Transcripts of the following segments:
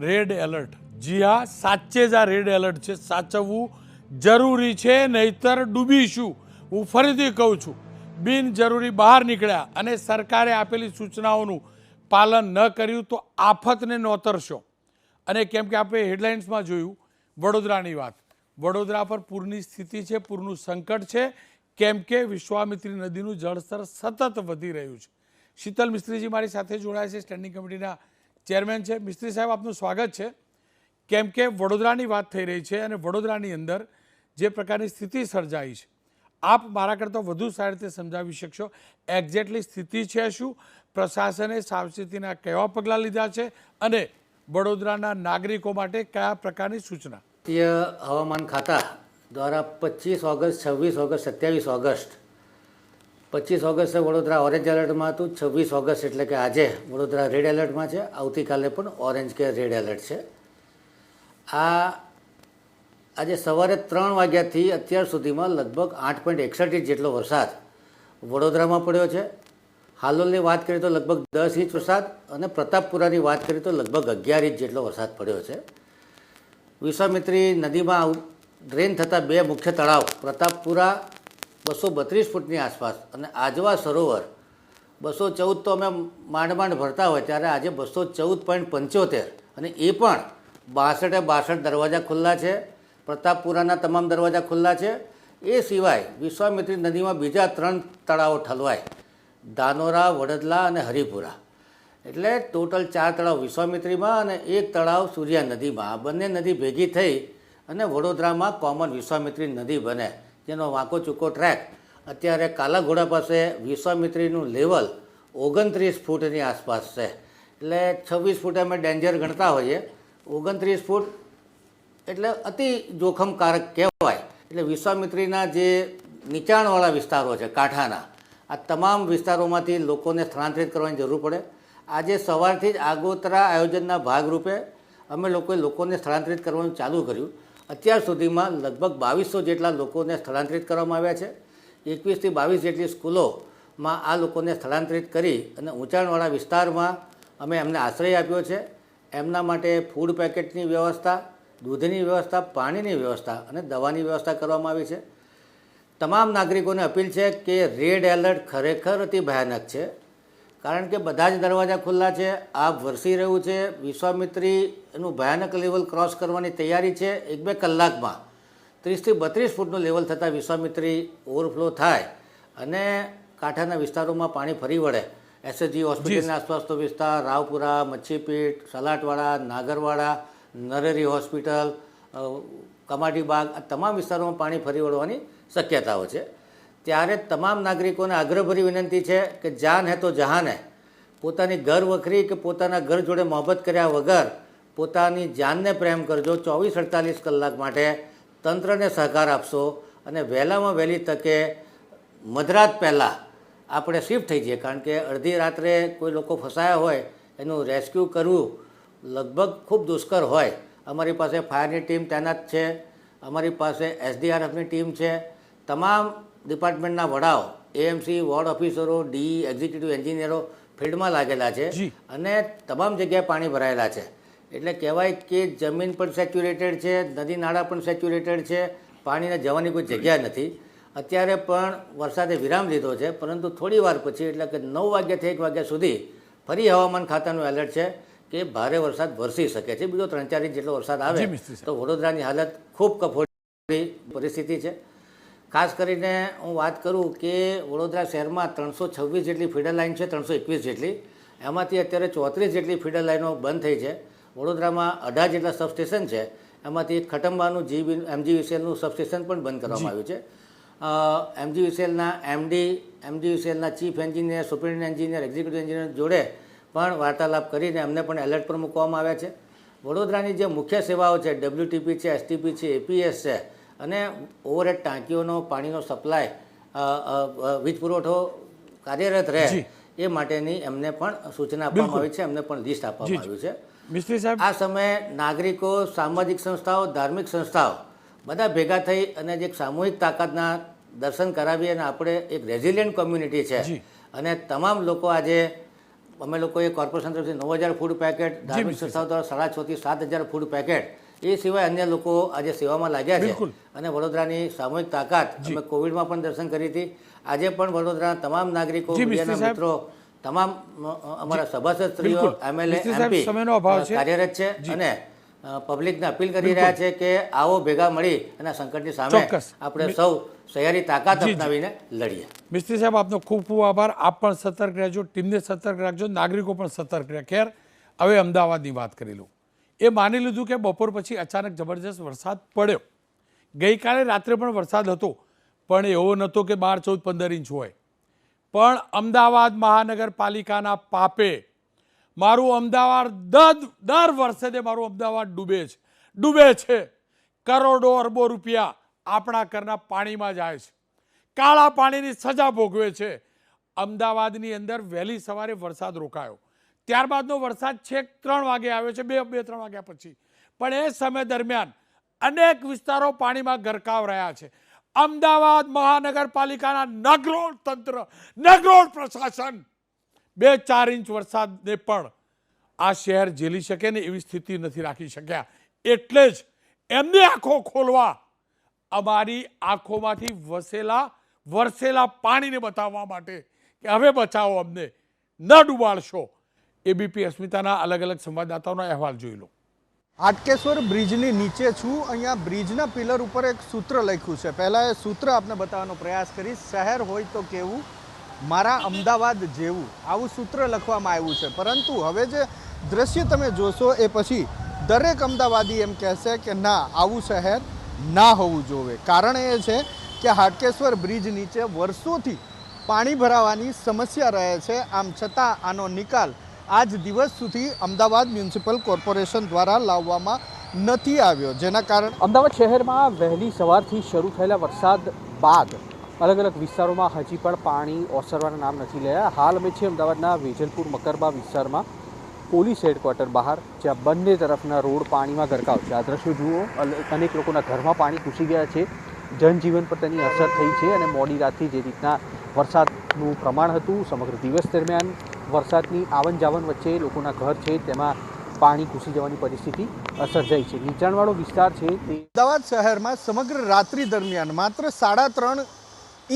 Red alert. જી હા, સાચે જ આ રેડ એલર્ટ છે. સાચવવું જરૂરી છે, નહીતર ડૂબીશું. હું ફરીથી કહું છું, બિનજરૂરી બહાર નીકળ્યા અને સરકારે આપેલી સૂચનાઓનું પાલન ન કર્યું તો આફતને નોતરશો. અને કેમ કે આપણે હેડલાઇન્સમાં જોયું વડોદરાની વાત, વડોદરા પર પૂરની સ્થિતિ છે, પૂરનું સંકટ છે, કેમ કે વિશ્વામિત્રી નદીનું જળસ્તર સતત વધી રહ્યું છે. શીતલ મિસ્ત્રીજી મારી સાથે જોડાયા છે, સ્ટેન્ડિંગ કમિટીના ચેરમેન છે. મિસ્ત્રી સાહેબ, આપનું સ્વાગત છે. કેમ કે વડોદરાની વાત થઈ રહી છે અને વડોદરાની અંદર જે પ્રકારની સ્થિતિ સર્જાઈ છે, આપ મારા કરતાં વધુ સારી રીતે સમજાવી શકશો. એક્ઝેક્ટલી સ્થિતિ છે શું, પ્રશાસને સાવચેતીના કેવા પગલાં લીધા છે અને વડોદરાના નાગરિકો માટે કયા પ્રકારની સૂચના? ભારતીય હવામાન ખાતા દ્વારા 25 ઓગસ્ટ, 26 ઓગસ્ટ, 27 ઓગસ્ટ, 25 ઓગસ્ટે વડોદરા ઓરેન્જ એલર્ટમાં હતું. 26 ઓગસ્ટ એટલે કે આજે વડોદરા રેડ એલર્ટમાં છે. આવતીકાલે પણ ઓરેન્જ કે રેડ એલર્ટ છે. આજે સવારે 3 વાગ્યાથી અત્યાર સુધીમાં લગભગ 8.61 ઇંચ જેટલો વરસાદ વડોદરામાં પડ્યો છે. હાલોલની વાત કરીએ તો લગભગ 10 ઇંચ વરસાદ અને પ્રતાપપુરાની વાત કરીએ તો લગભગ 11 ઇંચ જેટલો વરસાદ પડ્યો છે. વિશ્વામિત્રી નદીમાં ડ્રેન થતા બે મુખ્ય તળાવ પ્રતાપપુરા 232 ફૂટની આસપાસ અને આજવા સરોવર 214 તો અમે માંડ ભરતા હોય ત્યારે આજે 214.75 અને એ પણ 62 દરવાજા ખુલ્લા છે. પ્રતાપપુરાના તમામ દરવાજા ખુલ્લા છે. એ સિવાય વિશ્વામિત્રી નદીમાં બીજા 3 તળાવો ઠલવાય, ધાનોરા, વડદલા અને હરિપુરા. એટલે ટોટલ 4 તળાવ વિશ્વામિત્રીમાં અને 1 તળાવ સૂર્યા નદીમાં. આ બંને નદી ભેગી થઈ અને વડોદરામાં કોમન વિશ્વામિત્રી નદી બને, જેનો વાંકો ચૂકો ટ્રેક અત્યારે કાલાઘોડા પાસે વિશ્વામિત્રીનું લેવલ 29 ફૂટની આસપાસ છે. એટલે 26 ફૂટ અમે ડેન્જર ગણતા હોઈએ, 29 ફૂટ એટલે અતિ જોખમકારક કહેવાય. એટલે વિશ્વામિત્રીના જે નીચાણવાળા વિસ્તારો છે કાંઠાના, આ તમામ વિસ્તારોમાંથી લોકોને સ્થળાંતરિત કરવાની જરૂર પડે. આજે સવારથી જ આગોતરા આયોજનના ભાગરૂપે અમે લોકોને સ્થળાંતરિત કરવાનું ચાલુ કર્યું. અત્યાર સુધીમાં લગભગ 2200 જેટલા લોકોને સ્થળાંતરિત કરવામાં આવ્યા છે. 21 થી 22 જેટલી સ્કૂલોમાં આ લોકોને સ્થળાંતરિત કરી અને ઊંચાણવાળા વિસ્તારમાં અમે એમને આશ્રય આપ્યો છે. એમના માટે ફૂડ પેકેટની વ્યવસ્થા, દૂધની વ્યવસ્થા, પાણીની વ્યવસ્થા અને દવાની વ્યવસ્થા કરવામાં આવી છે. તમામ નાગરિકોને અપીલ છે કે રેડ એલર્ટ ખરેખર અતિ ભયાનક છે, કારણ કે બધા જ દરવાજા ખુલ્લા છે. આ વરસી રહ્યું છે. વિશ્વામિત્રીનું ભયાનક લેવલ ક્રોસ કરવાની તૈયારી છે. 1-2 કલાકમાં 30 થી 32 ફૂટનું લેવલ થતાં વિશ્વામિત્રી ઓવરફ્લો થાય અને કાંઠાના વિસ્તારોમાં પાણી ફરી વળે. એસએસજી હોસ્પિટલના આસપાસનો વિસ્તાર, રાવપુરા, મચ્છીપીઠ, સલાટવાડા, નાગરવાડા, નરેરી હોસ્પિટલ, કમાટીબાગ, આ તમામ વિસ્તારોમાં પાણી ફરી વળવાની શક્યતાઓ છે. ત્યારે તમામ નાગરિકોને આગ્રહભરી વિનંતી છે કે જાન હે તો જહાન હે. પોતાની ઘર વખરી કે પોતાના ઘર જોડે મોહબ્બત કર્યા વગર પોતાની જાનને પ્રેમ કરજો. 24-48 કલાક માટે તંત્રને સહકાર આપશો અને વહેલામાં વહેલી તકે મધરાત પહેલાં આપણે શિફ્ટ થઈ જઈએ, કારણ કે અડધી રાત્રે કોઈ લોકો ફસાયા હોય એનું રેસ્ક્યુ કરવું લગભગ ખૂબ દુષ્કર હોય. અમારી પાસે ફાયરની ટીમ તૈનાત છે, અમારી પાસે એસડીઆરએફની ટીમ છે, તમામ ડિપાર્ટમેન્ટના વડાઓ, એએમસી, વોર્ડ ઓફિસરો, ડી, એક્ઝિક્યુટિવ એન્જિનિયરો ફિલ્ડમાં લાગેલા છે અને તમામ જગ્યાએ પાણી ભરાયેલા છે. એટલે કહેવાય કે જમીન પણ સેચ્યુરેટેડ છે, નદી નાળા પણ સેચ્યુરેટેડ છે, પાણીને જવાની કોઈ જગ્યા નથી. અત્યારે પણ વરસાદે વિરામ લીધો છે, પરંતુ થોડી વાર પછી એટલે કે 9 વાગ્યાથી 1 વાગ્યા સુધી ફરી હવામાન ખાતાનું એલર્ટ છે કે ભારે વરસાદ વરસી શકે છે. બીજો 3-4 ઇંચ જેટલો વરસાદ આવે તો વડોદરાની હાલત ખૂબ કફોડી પરિસ્થિતિ છે. ખાસ કરીને હું વાત કરું કે વડોદરા શહેરમાં 326 જેટલી ફીડર લાઇન છે, 321 જેટલી. એમાંથી અત્યારે 34 જેટલી ફીડર લાઇનો બંધ થઈ છે. વડોદરામાં 18 જેટલા સબસ્ટેશન છે, એમાંથી ખટંબાનું એમજીવીસીએલનું સબસ્ટેશન પણ બંધ કરવામાં આવ્યું છે. એમજીવીસીએલના એમડી, એમજીવીસીએલના chief engineer, superintendent engineer, executive engineer જોડે પણ વાર્તાલાપ કરીને એમને પણ એલર્ટ પર મૂકવામાં આવ્યા છે. વડોદરાની જે મુખ્ય સેવાઓ છે, ડબ્લ્યુટીપી છે, એસટીપી છે, એપીએસ છે અને ઓવરહેડ ટાંકીઓનો પાણીનો સપ્લાય, વીજ પુરવઠો કાર્યરત રહે એ માટેની એમને પણ સૂચના આપવામાં આવી છે, એમને પણ લિસ્ટ આપવામાં આવ્યું છે. આ સમયે નાગરિકો, સામાજિક સંસ્થાઓ, ધાર્મિક સંસ્થાઓ બધા ભેગા થઈ અને જે એક સામૂહિક તાકાતના દર્શન કરાવી અને આપણે એક રેઝિલિયન્ટ કોમ્યુનિટી છે અને તમામ લોકો આજે અમે લોકોએ કોર્પોરેશન તરફથી 9,000 ફૂડ પેકેટ, ધાર્મિક સંસ્થાઓ દ્વારા 6,500 થી 7,000 ફૂડ પેકેટ, એ સિવાય અન્ય લોકો આજે સેવામાં લાગ્યા છે અને વડોદરાની સામૂહિક તાકાત અમે કોવિડમાં પણ દર્શન કરી હતી. આજે પણ વડોદરાના તમામ નાગરિકો, મીડિયાના મિત્રો, તમામ અમારા સભાસદશ્રીઓ, MLA, MP કાર્યરત છે અને પબ્લિકને અપીલ કરી રહ્યા છે કે આવો ભેગા મળી અને સંકટની સામે આપણે સૌ સહિયારી તાકાત અપનાવીને લડીએ. મિસ્ત્રી સાહેબ, આપનો ખૂબ ખૂબ આભાર. આપ પણ સતર્ક રહેજો, ટીમને સતર્ક રાખજો, નાગરિકો પણ સતર્ક રહે. ખેર, હવે અમદાવાદની વાત કરી લઉં. એ માની લીધું કે બપોર પછી અચાનક જબરજસ્ત વરસાદ પડ્યો. ગઈકાલે રાત્રે પણ વરસાદ હતો, પણ એવો નહોતો કે 12, 14, 15 ઇંચ હોય. પણ અમદાવાદ મહાનગરપાલિકાના પાપે મારું અમદાવાદ દર વર્ષે મારું અમદાવાદ ડૂબે છે. કરોડો અરબો રૂપિયા આપણા ઘરના પાણીમાં જાય છે. કાળા પાણીની સજા ભોગવે છે. અમદાવાદની અંદર વહેલી સવારે વરસાદ રોકાયો, ત્યારબાદનો વરસાદ છેક 3 વાગે આવ્યો છે, 2-3 વાગ્યા પછી. પણ એ સમય દરમિયાન અનેક વિસ્તારો પાણીમાં ગરકાવ રહ્યા છે. અમદાવાદ મહાનગરપાલિકાના નગરોળ તંત્ર, નગરોળ પ્રશાસન 2-4 ઇંચ વરસાદને પણ આ શહેર ઝેલી શકે ને એવી સ્થિતિ નથી રાખી શક્યા. એટલે જ એમની આંખો ખોલવા, અમારી આંખોમાંથી વરસેલા પાણીને બતાવવા માટે કે હવે બચાવો, અમને ન ડૂબાડશો. એબીપી અસ્મિતાના અલગ અલગ સંવાદદાતાઓનો અહેવાલ જોઈ લો. હાટકેશ્વર બ્રિજની નીચે છું. અહીંયા બ્રિજના પિલર ઉપર એક સૂત્ર લખ્યું છે. પહેલાં એ સૂત્ર આપને બતાવવાનો પ્રયાસ કરીશ. શહેર હોય તો કેવું, મારા અમદાવાદ જેવું, આવું સૂત્ર લખવામાં આવ્યું છે. પરંતુ હવે જે દ્રશ્ય તમે જોશો એ પછી દરેક અમદાવાદી એમ કહેશે કે ના, આવું શહેર ના હોવું જોઈએ. કારણ એ છે કે હાટકેશ્વર બ્રિજ નીચે વર્ષોથી પાણી ભરાવાની સમસ્યા રહે છે. આમ છતાં આનો નિકાલ આજ દિવસ સુધી અમદાવાદ મ્યુનિસિપલ કોર્પોરેશન દ્વારા લાવવામાં નથી આવ્યો, જેના કારણે અમદાવાદ શહેરમાં વહેલી સવારથી શરૂ થયેલા વરસાદ બાદ અલગ અલગ વિસ્તારોમાં હજી પણ પાણી ઓસરવાના નામ નથી લેયા. હાલ અમે છીએ અમદાવાદના વેજલપુર મકરબા વિસ્તારમાં, પોલીસ હેડક્વાર્ટર બહાર, જ્યાં બંને તરફના રોડ પાણીમાં ગરકાવ છે. આ દ્રશ્યો જુઓ, અનેક લોકોના ઘરમાં પાણી ઘૂસી ગયા છે, જનજીવન પર તેની અસર થઈ છે. અને મોડી રાતથી જે રીતના વરસાદનું પ્રમાણ હતું, સમગ્ર દિવસ દરમિયાન વરસાદની આવન જાવન વચ્ચે લોકોના ઘર છે તેમાં પાણી ઘૂસી જવાની પરિસ્થિતિ સર્જાઈ છે. નીચાણવાળો વિસ્તાર છે તે અમદાવાદ શહેરમાં સમગ્ર રાત્રિ દરમિયાન માત્ર 3.5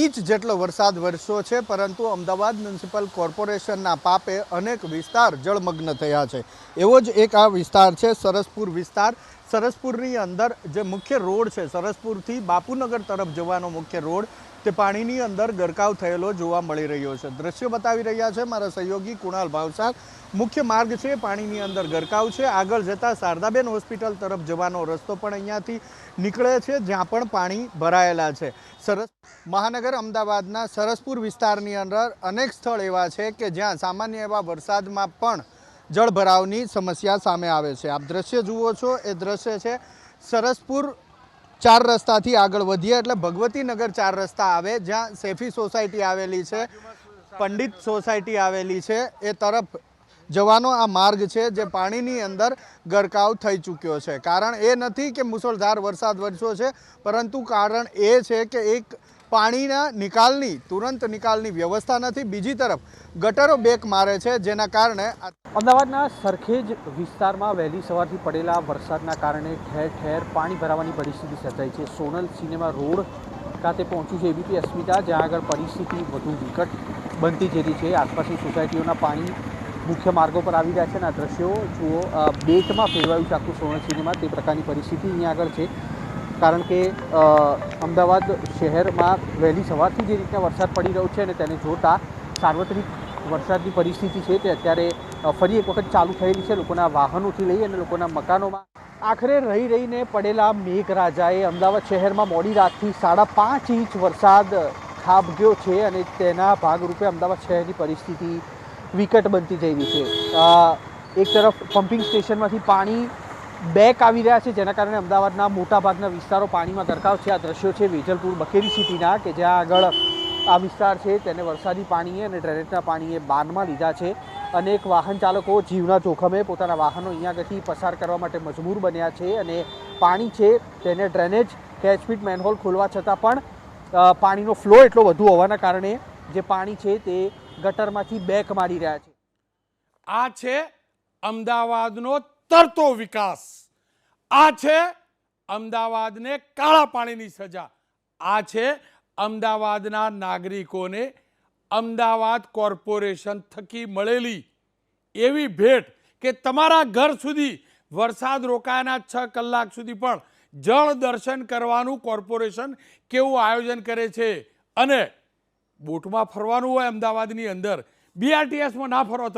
ઇંચ જેટલો વરસાદ વરસ્યો છે. પરંતુ અમદાવાદ મ્યુનિસિપલ કોર્પોરેશનના પાપે અનેક વિસ્તાર જળમગ્ન થયા છે. એવો જ એક આ વિસ્તાર છે સરસપુર વિસ્તાર. સરસપુરની અંદર જે મુખ્ય રોડ છે, સરસપુરથી બાપુનગર તરફ જવાનો મુખ્ય રોડ, તે પાણીની અંદર ગરકાવ થયેલો જોવા મળી રહ્યો છે. દ્રશ્યો બતાવી રહ્યા છે મારા સહયોગી કુણાલ ભાવસાર. મુખ્ય માર્ગ છે પાણીની અંદર ગરકાવ છે. આગળ જતાં શારદાબેન હોસ્પિટલ તરફ જવાનો રસ્તો પણ અહીંયાથી નીકળે છે, જ્યાં પણ પાણી ભરાયેલા છે. મહાનગર અમદાવાદના સરસપુર વિસ્તારની અંદર અનેક સ્થળ એવા છે કે જ્યાં સામાન્ય એવા વરસાદમાં પણ જળભરાવની સમસ્યા સામે આવે છે. આપ દ્રશ્ય જુઓ છો એ દ્રશ્ય છે સરસપુર 4 રસ્તાથી આગળ વધીએ એટલે ભગવતીનગર 4 રસ્તા આવે, જ્યાં સેફી સોસાયટી આવેલી છે, પંડિત સોસાયટી આવેલી છે, એ તરફ જવાનો આ માર્ગ છે જે પાણીની અંદર ગરકાવ થઈ ચૂક્યો છે. કારણ એ નથી કે મુસળધાર વરસાદ વરસ્યો છે, પરંતુ કારણ એ છે કે એક પાણીના નિકાલની તુરંત નિકાલની વ્યવસ્થા નથી, બીજી તરફ ગટરો બેક મારે છે, જેના કારણે અમદાવાદના સરખેજ વિસ્તારમાં વહેલી સવારથી પડેલા વરસાદના કારણે ઠેર ઠેર પાણી ભરાવાની પરિસ્થિતિ સર્જાઈ છે. સોનલ સિનેમા રોડ ખાતે પહોંચ્યું છે એબીપી અસ્મિતા, જ્યાં આગળ પરિસ્થિતિ વધુ વિકટ બનતી જતી છે. આસપાસની સોસાયટીઓના પાણી મુખ્ય માર્ગો પર આવી રહ્યા છે અને આ દ્રશ્યો જુઓ, બેટમાં ફેરવાયું છે આખું સોનલ સિનેમા, તે પ્રકારની પરિસ્થિતિ અહીંયા આગળ છે. કારણ કે અમદાવાદ શહેરમાં વહેલી સવારથી જે રીતના વરસાદ પડી રહ્યો છે અને તેને જોતાં સાર્વત્રિક વરસાદની પરિસ્થિતિ છે તે અત્યારે ફરી એક વખત ચાલુ થયેલી છે. લોકોના વાહનોથી લઈ અને લોકોના મકાનોમાં આખરે રહીને પડેલા મેઘરાજાએ અમદાવાદ શહેરમાં મોડી રાતથી 5.5 ઇંચ વરસાદ ખાબક્યો છે અને તેના ભાગરૂપે અમદાવાદ શહેરની પરિસ્થિતિ વિકટ બનતી જઈ રહી છે. એક તરફ પમ્પિંગ સ્ટેશનમાંથી પાણી બેક આવી રહ્યા છે, જેના કારણે અમદાવાદના મોટાભાગના વિસ્તારો પાણીમાં ગરકાવ છે. આ દ્રશ્યો છે વેજલપુર બખેરી સિટીના, કે જ્યાં આગળ આ વિસ્તાર છે તેને વરસાદી પાણીએ અને ડ્રેનેજના પાણીએ બાનમાં લીધા છે. અનેક વાહન ચાલકો જીવના જોખમે પોતાના વાહનો અહીંયા આગળથી પસાર કરવા માટે મજબૂર બન્યા છે અને પાણી છે તેને ડ્રેનેજ કેચમેન્ટ મેનહોલ ખોલવા છતાં પણ પાણીનો ફ્લો એટલો વધુ હોવાના કારણે જે પાણી છે તે ગટરમાંથી બેક મારી રહ્યા છે. આ છે અમદાવાદનો તરતો વિકાસ, આ છે અમદાવાદને કાળા પાણીની સજા, આ છે અમદાવાદના નાગરિકોને અમદાવાદ કોર્પોરેશન થકી મળેલી એવી ભેટ કે તમારા ઘર સુધી વરસાદ રોકાયાના 6 કલાક સુધી પણ જળ દર્શન કરવાનું કોર્પોરેશન કેવું આયોજન કરે છે. અને બોટમાં ફરવાનું હોય અમદાવાદની અંદર, BRTSમાં ના ફરો,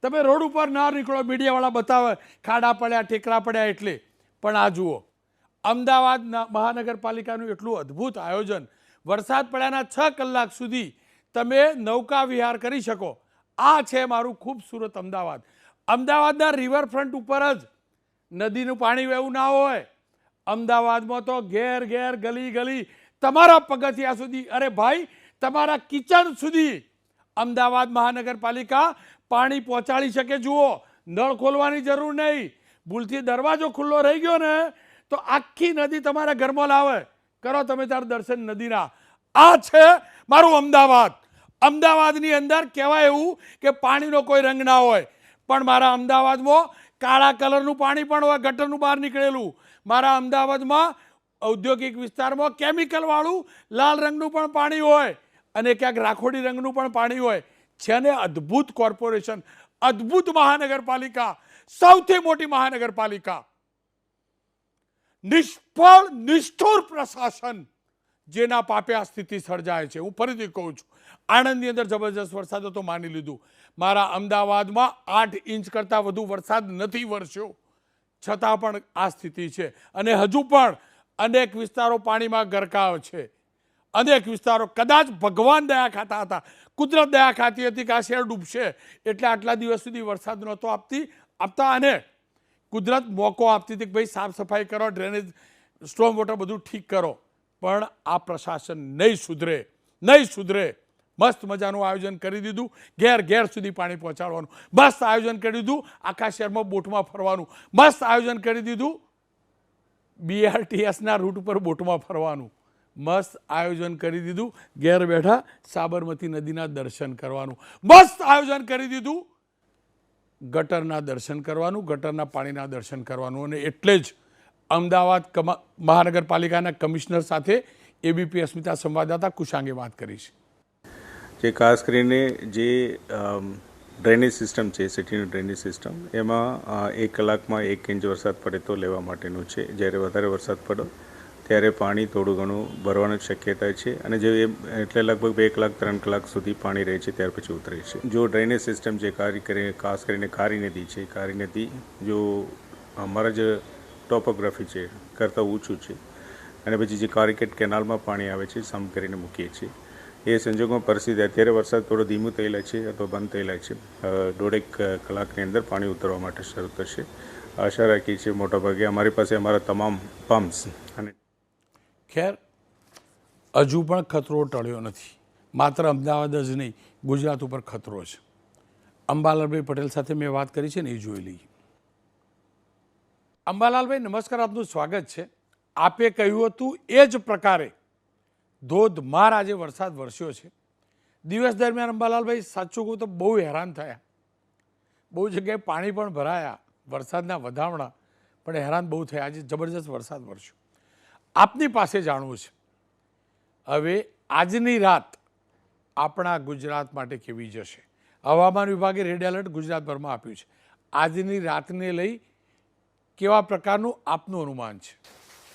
તમે રોડ ઉપર ના નીકળો, મીડિયાવાળા બતાવે ખાડા પડ્યા ટેકરા પડ્યા એટલે. પણ આ જુઓ, અમદાવાદ મહાનગરપાલિકાનું એટલું અદ્ભુત આયોજન, વરસાદ પડ્યાના 6 કલાક સુધી તમે નૌકા વિહાર કરી શકો. આ છે મારું ખૂબસૂરત અમદાવાદ. અમદાવાદના રિવરફ્રન્ટ ઉપર જ નદીનું પાણી વહેવું ના હોય. અમદાવાદમાં તો ઘેર ઘેર, ગલી ગલી, તમારા પગથિયા સુધી, અરે ભાઈ તમારા કિચન સુધી અમદાવાદ મહાનગરપાલિકા પાણી પહોંચાડી શકે. જુઓ, નળ ખોલવાની જરૂર નહીં, ભૂલથી દરવાજો ખુલ્લો રહી ગયો ને તો આખી નદી તમારા ઘરમાં લાવે. કરો તમે તાર દર્શન નદીના. આ છે મારું અમદાવાદ. અમદાવાદની અંદર કહેવાય એવું કે પાણીનો કોઈ રંગ ના હોય, પણ મારા અમદાવાદમાં કાળા કલરનું પાણી પણ હોય, ગટરનું બહાર નીકળેલું. મારા અમદાવાદમાં ઔદ્યોગિક વિસ્તારમાં કેમિકલવાળું લાલ રંગનું પણ પાણી હોય અને ક્યાંક રાખોડી રંગનું પણ પાણી હોય. છે ને અદ્ભુત કોર્પોરેશન, અદ્ભુત મહાનગરપાલિકા, સૌથી મોટી મહાનગરપાલિકા. નિષ્ફળ નિષ્ઠુર પ્રશાસન, જેના પાપે આ સ્થિતિ સર્જાય છે. હું ફરીથી કહું છું, આણંદની અંદર જબરજસ્ત વરસાદ હતો, માની લીધું. મારા અમદાવાદમાં 8 ઇંચ કરતાં વધુ વરસાદ નથી વરસ્યો, છતાં પણ આ સ્થિતિ છે. અને હજુ પણ અનેક વિસ્તારો પાણીમાં ગરકાવ છે. અનેક વિસ્તારો, કદાચ ભગવાન દયા ખાતા હતા, કુદરત દયા ખાતી હતી કે આ શહેર ડૂબશે એટલે આટલા દિવસ સુધી વરસાદ નહોતો આપતા, અને કુદરત મોકો આપતી હતી કે ભાઈ સાફ સફાઈ કરો, ડ્રેનેજ, સ્ટોર્મ વોટર બધું ઠીક કરો. પણ આ પ્રશાસન નહીં સુધરે, નહીં સુધરે. મસ્ત મજાનું આયોજન કરી દીધું, ઘેર ઘેર સુધી પાણી પહોંચાડવાનું મસ્ત આયોજન કરી દીધું, આખા શહેરમાં બોટમાં ફરવાનું મસ્ત આયોજન કરી દીધું, BRTSના રૂટ ઉપર બોટમાં ફરવાનું મસ્ત આયોજન કરી દીધું, ઘેર બેઠા સાબરમતી નદીના દર્શન કરવાનું મસ્ત આયોજન કરી દીધું, ગટરના દર્શન કરવાનું, ગટરના પાણીના દર્શન કરવાનું. અને એટલે જ અમદાવાદ મહાનગરપાલિકાના કમિશનર સાથે ABP અસ્મિતા સંવાદદાતા કુશાંગે વાત કરી છે. જે ખાસ કરીને જે ડ્રેનેજ સિસ્ટમ છે, સિટીનું ડ્રેનેજ સિસ્ટમ, એમાં 1 કલાકમાં 1 ઇંચ વરસાદ પડે તો લેવા માટેનું છે. જ્યારે વધારે વરસાદ પડે ત્યારે પાણી થોડું ઘણું ભરવાની શક્યતા છે, અને જે એટલે લગભગ 2 કલાક 3 કલાક સુધી પાણી રહે છે, ત્યાર પછી ઉતરે છે. જો ડ્રેનેજ સિસ્ટમ જે ખાસ કરીને કારી નદી છે, કારી નદી જો અમારા જે ટોપોગ્રાફી છે કરતાં ઊંચું છે, અને પછી જે કારીકેટ કેનાલમાં પાણી આવે છે સમ કરીને મૂકીએ છીએ. એ સંજોગોમાં પરિસ્થિતિ અત્યારે વરસાદ થોડો ધીમું થયેલા છે અથવા બંધ થયેલા છે. 1.5 કલાકની અંદર પાણી ઉતરવા માટે શરૂ થશે. આશા રાખીએ છીએ મોટાભાગે અમારી પાસે અમારા તમામ પમ્પ્સ અને ખેર હજુ પણ ખતરો ટળ્યો નથી. માત્ર અમદાવાદ જ નહીં, ગુજરાત ઉપર ખતરો છે. અંબાલાલભાઈ પટેલ સાથે મેં વાત કરી છે ને, એ જોઈ લઈએ. અંબાલાલભાઈ નમસ્કાર, આપનું સ્વાગત છે. આપે કહ્યું હતું એ જ પ્રકારે ધોધમાર આજે વરસાદ વરસ્યો છે. દિવસ દરમિયાન અંબાલાલભાઈ સાચું કહું તો બહુ હેરાન થયા, બહુ જગ્યાએ પાણી પણ ભરાયા, વરસાદના વધામણા, પણ હેરાન બહુ થયા. આજે જબરજસ્ત વરસાદ વરસ્યો. આપની પાસે જાણવું છે, હવે આજની રાત આપણા ગુજરાત માટે કેવી જશે? હવામાન વિભાગે રેડ એલર્ટ ગુજરાતભરમાં આપ્યું છે. આજની રાતને લઈ કેવા પ્રકારનું આપનું અનુમાન છે?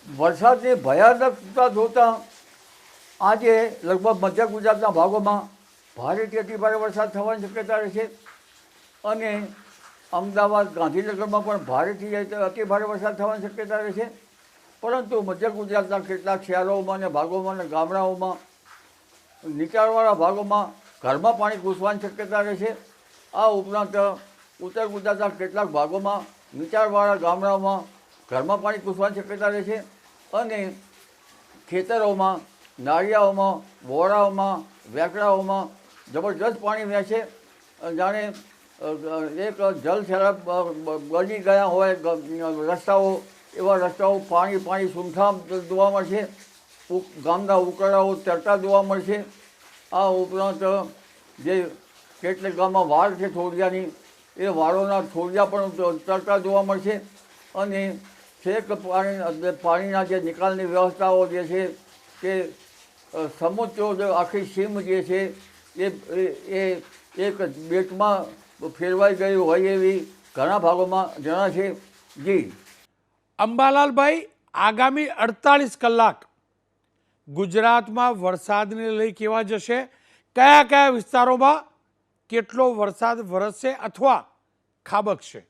વરસાદની ભયાનકતા જોતા આજે લગભગ મધ્ય ગુજરાતના ભાગોમાં ભારેથી અતિ ભારે વરસાદ થવાની શક્યતા રહેશે, અને અમદાવાદ, ગાંધીનગરમાં પણ ભારેથી અતિ ભારે વરસાદ થવાની શક્યતા રહેશે. પરંતુ મધ્ય ગુજરાતના કેટલાક શહેરોમાં અને ભાગોમાં અને ગામડાઓમાં, નીચાણવાળા ભાગોમાં ઘરમાં પાણી ઘૂસવાની શક્યતા રહેશે. આ ઉપરાંત ઉત્તર ગુજરાતના કેટલાક ભાગોમાં નીચાણવાળા ગામડાઓમાં ઘરમાં પાણી ઘૂસવાની શક્યતા રહેશે, અને ખેતરોમાં, નાળિયાઓમાં, વોરાઓમાં, વેકડાઓમાં જબરજસ્ત પાણી વહેશે. જાણે એક જલ સૈલાબ બની ગયા હોય રસ્તાઓ, એવા રસ્તાઓ પાણી સૂમસામ જોવા મળશે. ગામના ઉકરડાઓ તરતા જોવા મળશે. આ ઉપરાંત જે કેટલાક ગામમાં વાડ છે થોડિયાની, એ વાળોના છોડિયા પણ તરતા જોવા મળશે અને છેક પાણીના જે નિકાલની વ્યવસ્થાઓ જે છે તે સમુદ્રો જે આખી સીમ જે છે એ એક બેટમાં ફેરવાઈ ગયું હોય એવી ઘણા ભાગોમાં જણાશે. જી અંબાલાલભાઈ, આગામી 48 કલાક ગુજરાતમાં વરસાદને લઈ કેવા જશે? કયા કયા વિસ્તારોમાં કેટલો વરસાદ વરસશે અથવા ખાબકશે?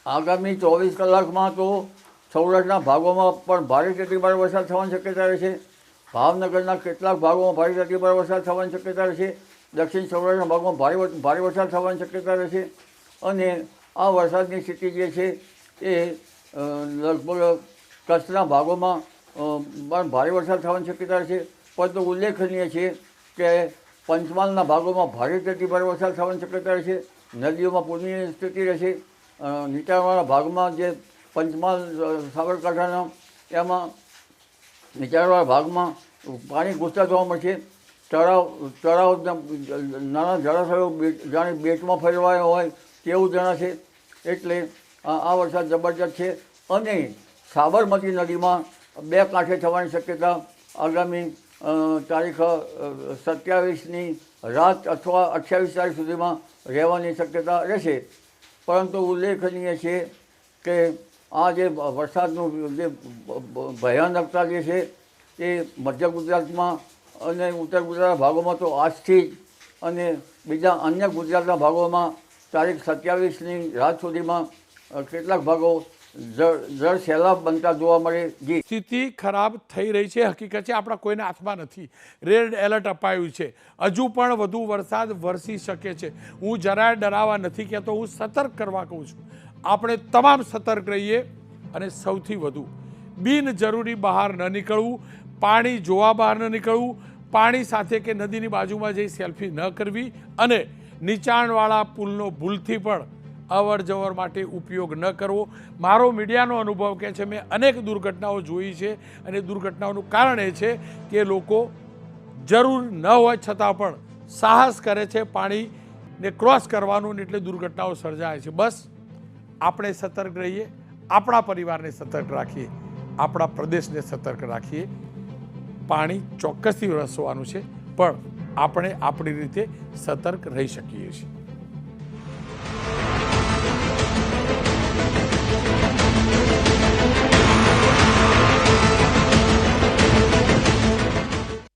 આગામી 24 કલાકમાં તો સૌરાષ્ટ્રના ભાગોમાં પણ ભારેથી અતિભારે વરસાદ થવાની શક્યતા રહેશે. ભાવનગરના કેટલાક ભાગોમાં ભારેથી અતિભારે વરસાદ થવાની શક્યતા રહેશે. દક્ષિણ સૌરાષ્ટ્રના ભાગોમાં ભારે વરસાદ થવાની શક્યતા રહેશે. અને આ વરસાદની સ્થિતિ જે છે એ લગભગ કચ્છના ભાગોમાં પણ ભારે વરસાદ થવાની શક્યતા રહેશે. પરંતુ ઉલ્લેખનીય છે કે પંચમહાલના ભાગોમાં ભારેથી અતિભારે વરસાદ થવાની શક્યતા રહેશે. નદીઓમાં પૂરની સ્થિતિ રહેશે. નીચાણવાળા ભાગમાં જે પંચમહાલ સાબરકાંઠાના એમાં નીચાણવાળા ભાગમાં પાણી ઘૂસતા જોવા મળશે. તળાવ નાના જળાશયો જાણે બેટમાં ફેરવાયો હોય તેવું જણાશે. એટલે આ વરસાદ જબરજસ્ત છે. અને સાબરમતી નદીમાં 2 કાંઠે થવાની શક્યતા આગામી તારીખ 27ની રાત અથવા 28 તારીખ સુધીમાં રહેવાની શક્યતા રહેશે. પરંતુ ઉલ્લેખનીય છે કે આ જે વરસાદનું જે ભયાનકતા જે છે એ મધ્ય ગુજરાતમાં અને ઉત્તર ગુજરાતના ભાગોમાં તો આજથી જ અને બીજા અન્ય ગુજરાતના ભાગોમાં તારીખ 27ની રાત સુધીમાં કેટલાક ભાગો જળ સૈલાબ બનતા જોવા મળે. જી સ્થિતિ ખરાબ થઈ રહી છે, હકીકત છે, આપણા કોઈના હાથમાં નથી. રેડ એલર્ટ અપાયું છે, હજુ પણ વધુ વરસાદ વરસી શકે છે. હું જરાય ડરાવા નથી કહેતો, હું સતર્ક કરવા કહું છું. આપણે તમામ સતર્ક રહીએ અને સૌથી વધુ બિનજરૂરી બહાર ન નીકળવું, પાણી જોવા બહાર ન નીકળવું, પાણી સાથે કે નદીની બાજુમાં જઈ સેલ્ફી ન કરવી અને નીચાણવાળા પુલનો ભૂલથી પણ અવર જવર માટે ઉપયોગ ન કરવો. મારો મીડિયાનો અનુભવ કહે છે, મેં અનેક દુર્ઘટનાઓ જોઈ છે અને દુર્ઘટનાઓનું કારણ એ છે કે લોકો જરૂર ન હોય છતાં પણ સાહસ કરે છે પાણીને ક્રોસ કરવાનું, એટલે દુર્ઘટનાઓ સર્જાય છે. બસ આપણે સતર્ક રહીએ, આપણા પરિવારને સતર્ક રાખીએ, આપણા પ્રદેશને સતર્ક રાખીએ. પાણી ચોક્કસથી વરસવાનું છે, પણ આપણે આપણી રીતે સતર્ક રહી શકીએ છીએ.